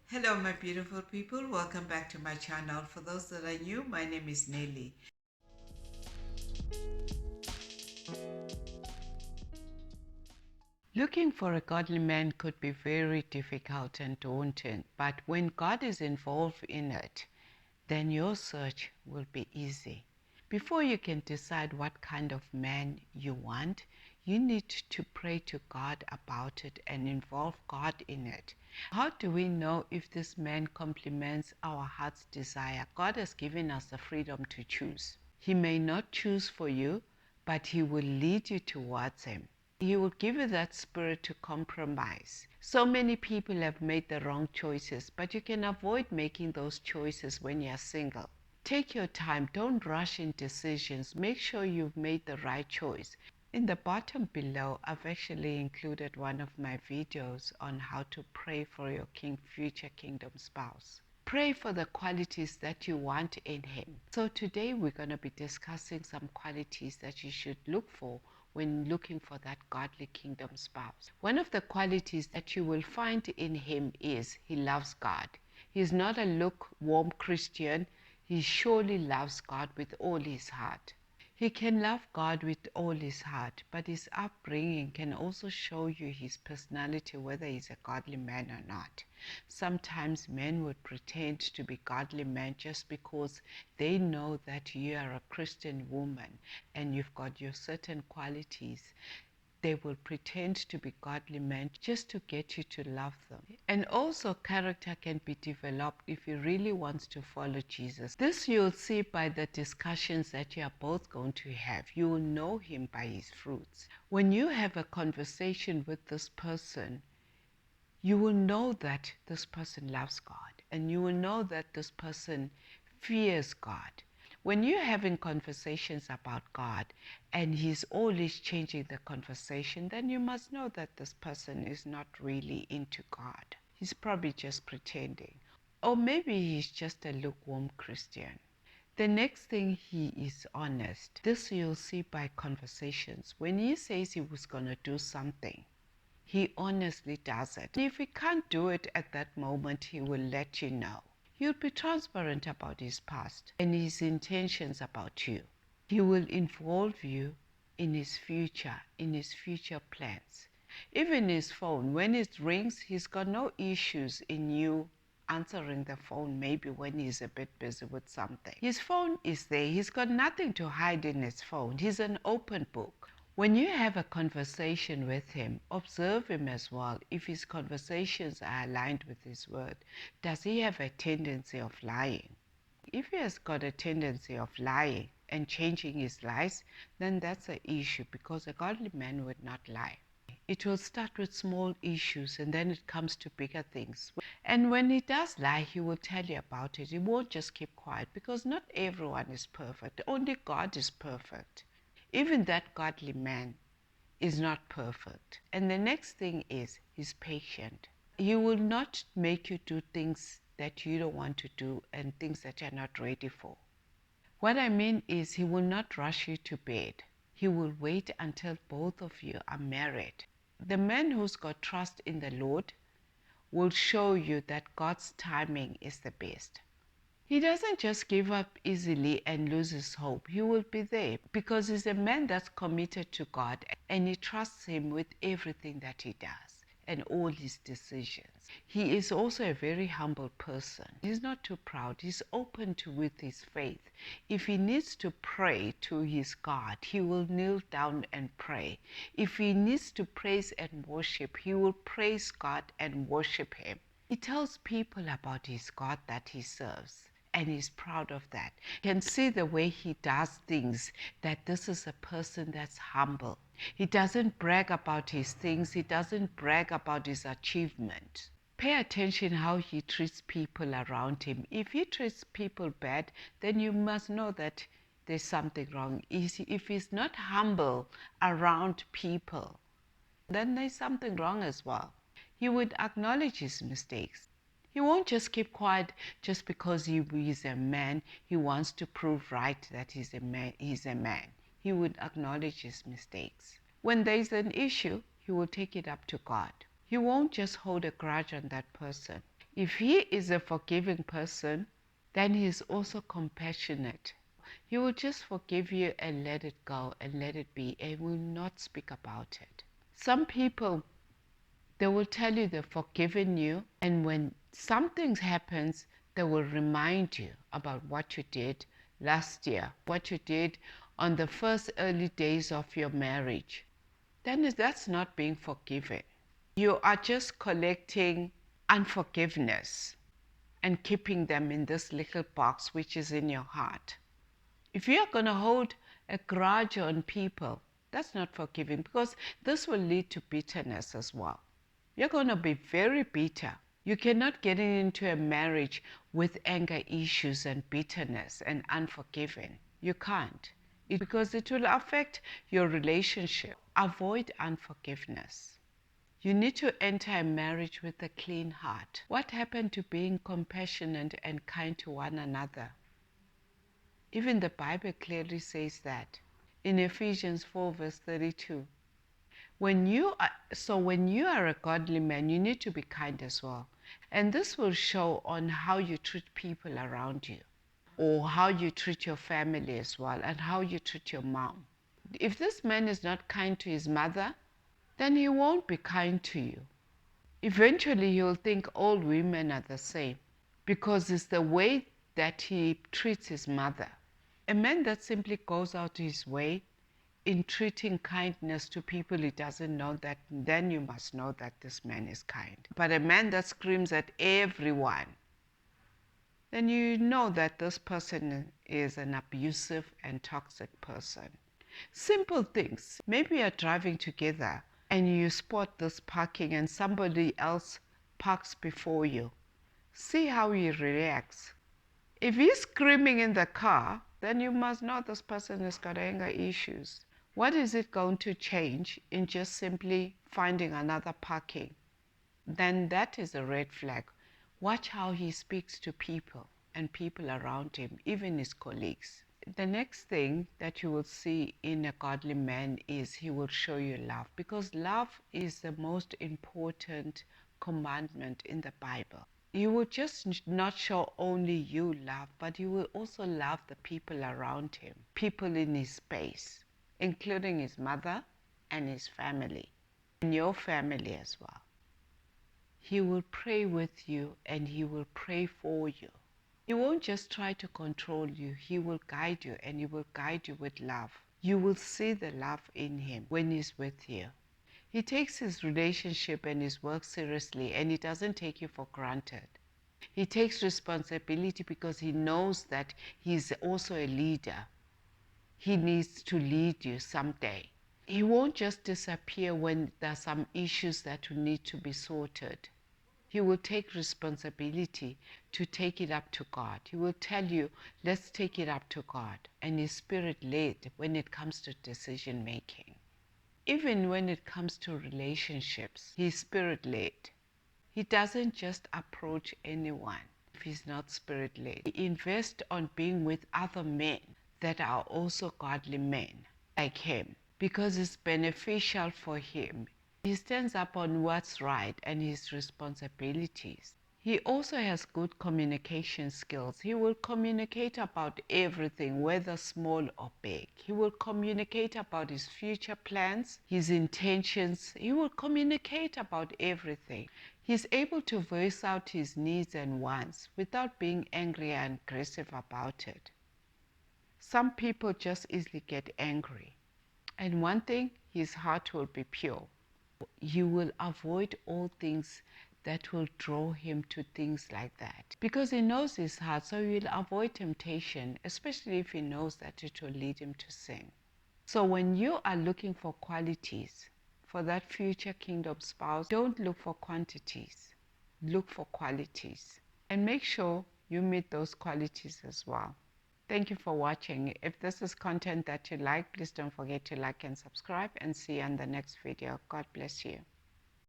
Hello, my beautiful people. Welcome back to my channel. For those that are new, my name is Nelly. Looking for a godly man could be very difficult and daunting, but when God is involved in it, then your search will be easy. Before you can decide what kind of man you want, you need to pray to God about it and involve God in it. How do we know if this man complements our heart's desire? God has given us the freedom to choose. He may not choose for you, but He will lead you towards Him. He will give you that spirit to compromise. So many people have made the wrong choices, but you can avoid making those choices when you're single. Take your time, don't rush in decisions. Make sure you've made the right choice. In the bottom below, I've actually included one of my videos on how to pray for your future kingdom spouse. Pray for the qualities that you want in him. So today we're going to be discussing some qualities that you should look for when looking for that godly kingdom spouse. One of the qualities that you will find in him is he loves God. He's not a lukewarm Christian. He surely loves God with all his heart. He can love God with all his heart, but his upbringing can also show you his personality, whether he's a godly man or not. Sometimes men would pretend to be godly men just because they know that you are a Christian woman and you've got your certain qualities. They will pretend to be godly men just to get you to love them. And also character can be developed if he really wants to follow Jesus. This you'll see by the discussions that you are both going to have. You will know him by his fruits. When you have a conversation with this person, you will know that this person loves God, and you will know that this person fears God. When you're having conversations about God and he's always changing the conversation, then you must know that this person is not really into God. He's probably just pretending. Or maybe he's just a lukewarm Christian. The next thing, he is honest. This you'll see by conversations. When he says he was going to do something, he honestly does it. If he can't do it at that moment, he will let you know. He'll be transparent about his past and his intentions about you. He will involve you in his future plans. Even his phone, when it rings, he's got no issues in you answering the phone, maybe when he's a bit busy with something. His phone is there. He's got nothing to hide in his phone. He's an open book. When you have a conversation with him, observe him as well. If his conversations are aligned with his word, does he have a tendency of lying? If he has got a tendency of lying and changing his lies, then that's an issue, because a godly man would not lie. It will start with small issues and then it comes to bigger things. And when he does lie, he will tell you about it. He won't just keep quiet, because not everyone is perfect. Only God is perfect. Even that godly man is not perfect. And the next thing is he's patient. He will not make you do things that you don't want to do and things that you're not ready for. What I mean is he will not rush you to bed. He will wait until both of you are married. The man who's got trust in the Lord will show you that God's timing is the best. He doesn't just give up easily and loses hope. He will be there because he's a man that's committed to God and he trusts him with everything that he does and all his decisions. He is also a very humble person. He's not too proud. He's open to with his faith. If he needs to pray to his God, he will kneel down and pray. If he needs to praise and worship, he will praise God and worship him. He tells people about his God that he serves, and he's proud of that. You can see the way he does things, that this is a person that's humble. He doesn't brag about his things. He doesn't brag about his achievement. Pay attention how he treats people around him. If he treats people bad, then you must know that there's something wrong. If he's not humble around people, then there's something wrong as well. He would acknowledge his mistakes. He won't just keep quiet just because he is a man. He wants to prove right that he's a man. He would acknowledge his mistakes. When there's an issue, he will take it up to God. He won't just hold a grudge on that person. If he is a forgiving person, then he is also compassionate. He will just forgive you and let it go and let it be and will not speak about it. Some people, they will tell you they've forgiven you, and when something happens, they will remind you about what you did last year, what you did on the first early days of your marriage. Then that's not being forgiven. You are just collecting unforgiveness and keeping them in this little box which is in your heart. If you are going to hold a grudge on people, that's not forgiving, because this will lead to bitterness as well. You're going to be very bitter. You cannot get into a marriage with anger issues and bitterness and unforgiving. You can't. Because it will affect your relationship. Avoid unforgiveness. You need to enter a marriage with a clean heart. What happened to being compassionate and kind to one another? Even the Bible clearly says that in Ephesians 4 verse 32. When you are a godly man, you need to be kind as well. And this will show on how you treat people around you, or how you treat your family as well, and how you treat your mom. If this man is not kind to his mother, then he won't be kind to you. Eventually he'll think all women are the same, because it's the way that he treats his mother. A man that simply goes out his way in treating kindness to people he doesn't know, that then you must know that this man is kind. But a man that screams at everyone, then you know that this person is an abusive and toxic person. Simple things. Maybe you're driving together and you spot this parking and somebody else parks before you. See how he reacts. If he's screaming in the car, then you must know this person has got anger issues. What is it going to change in just simply finding another parking? Then that is a red flag. Watch how he speaks to people and people around him, even his colleagues. The next thing that you will see in a godly man is he will show you love, because love is the most important commandment in the Bible. He will just not show only you love, but he will also love the people around him, people in his space, including his mother and his family, and your family as well. He will pray with you and he will pray for you. He won't just try to control you. He will guide you, and he will guide you with love. You will see the love in him when he's with you. He takes his relationship and his work seriously, and he doesn't take you for granted. He takes responsibility because he knows that he's also a leader. He needs to lead you someday. He won't just disappear when there are some issues that need to be sorted. He will take responsibility to take it up to God. He will tell you, let's take it up to God. And he's spirit-led when it comes to decision making. Even when it comes to relationships, he's spirit-led. He doesn't just approach anyone if he's not spirit-led. He invests on being with other men that are also godly men like him, because it's beneficial for him. He stands up on what's right and his responsibilities. He also has good communication skills. He will communicate about everything, whether small or big. He will communicate about his future plans, his intentions. He will communicate about everything. He's able to voice out his needs and wants without being angry and aggressive about it. Some people just easily get angry. And one thing, his heart will be pure. You will avoid all things that will draw him to things like that, because he knows his heart, so you'll avoid temptation, especially if he knows that it will lead him to sin. So when you are looking for qualities for that future kingdom spouse, don't look for quantities, look for qualities, and make sure you meet those qualities as well. Thank you for watching. If this is content that you like, please don't forget to like and subscribe, and see you on the next video. God bless you.